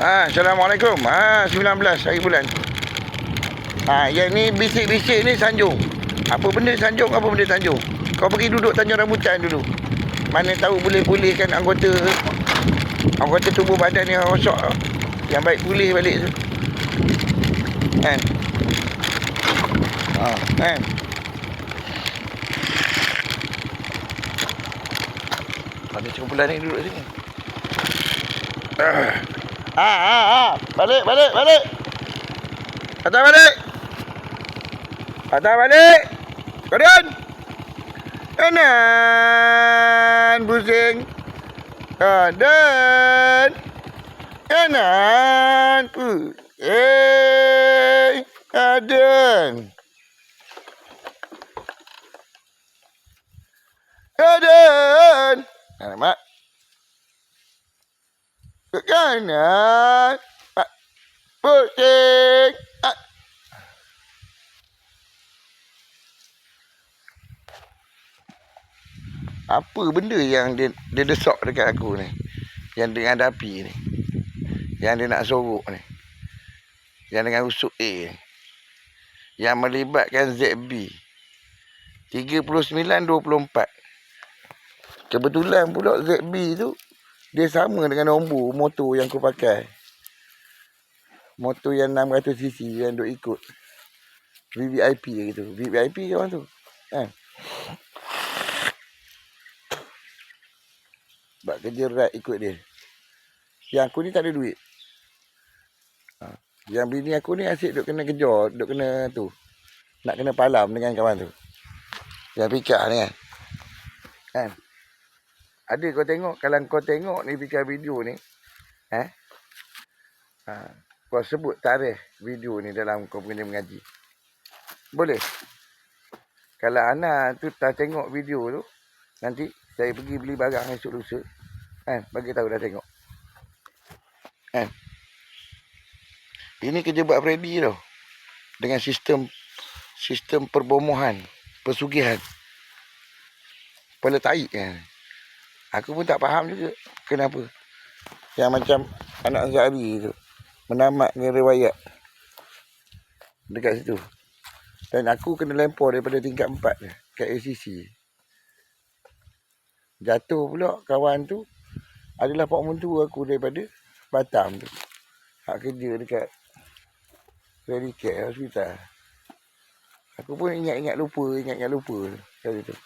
Assalamualaikum. 19 hari bulan. Yang ni bisik-bisik ni Sanjung. Apa benda Sanjung, apa benda Sanjung. Kau pergi duduk Tanjung Rambutan dulu. Mana tahu boleh pulihkan anggota tubuh badan yang rosak. Yang baik pulih balik tu. Kan? Kan? Ada sekumpulan ni duduk sini. Balik. Patah balik. Kemudian. Kanan. Pusing. Dan. Kanan. Pusing. Kanan. Mak. Ke kanan. Pusing. Apa benda yang dia desak dekat aku ni? Yang dengan dapi ni. Yang dia nak sorok ni. Yang dengan usuk A ni. Yang melibatkan ZB. 39-24. Kebetulan pula ZB tu dia sama dengan nombor motor yang aku pakai. Motor yang 600cc yang duk ikut. VVIP gitu. VVIP ke orang tu? Kan? Sebab kerja rat ikut dia. Yang aku ni tak ada duit. Yang bini aku ni asyik duk kena kejar, duk kena tu. Nak kena palam dengan kawan tu. Yang Pika ni kan. Kan? Ada kau tengok, kalau kau tengok ni Pika video ni. Kau sebut tarikh video ni dalam kau punya mengaji. Boleh? Kalau Ana tu tak tengok video tu, nanti saya pergi beli barang esok lusa. Kan? Bagi tahu dah tengok. Kan? Ini kerja buat Freddy tau. Dengan sistem perbomohan, pesugihan. Kepala taik kan. Aku pun tak faham juga kenapa. Yang macam anak Zahri tu menamatkan riwayat dekat situ. Dan aku kena lempar daripada tingkat 4 kat ACC. Jatuh pula kawan tu adalah pak mentua aku daripada Batam tu. Hak kerja dekat Very Care Hospital. Aku pun ingat lupa kali tu.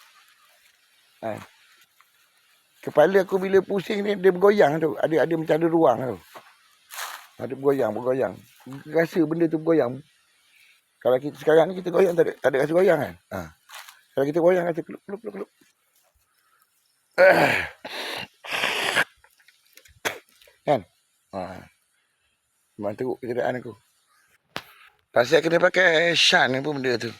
Kepala aku bila pusing ni dia bergoyang tu. Ada macam ada ruang tu. Ada bergoyang. Rasa benda tu bergoyang. Kalau kita sekarang ni kita goyang tak ada rasa goyang kan? Kalau kita goyang rasa keluk. Kan? Memang teruk keadaan aku. Pasal kena pakai shan apa benda tu.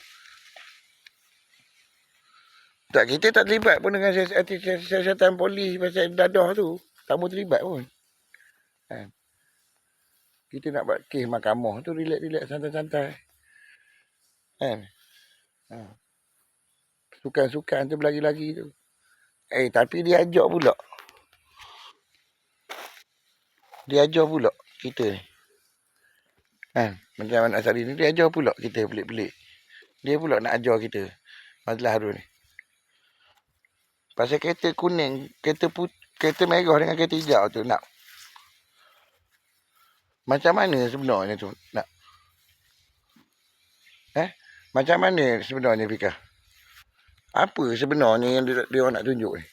Tak, kita tak terlibat pun dengan siasatan polis pasal dadah tu. Tak mau terlibat pun. Kan? Kita nak buat kes mahkamah tu relax santai-santai. Kan? Sukan-sukan tu berlari-lari tu. Tapi dia ajar pula. Kita ni. Kan? Macam anak Sari ni dia ajar pula kita pelik-pelik. Dia pula nak ajar kita. Mazlah Harun ni. Pasal kereta kuning, kereta merah dengan kereta hijau tu nak. Macam mana sebenarnya tu nak? Macam mana sebenarnya Fika? Apa sebenarnya yang dia nak tunjuk ni?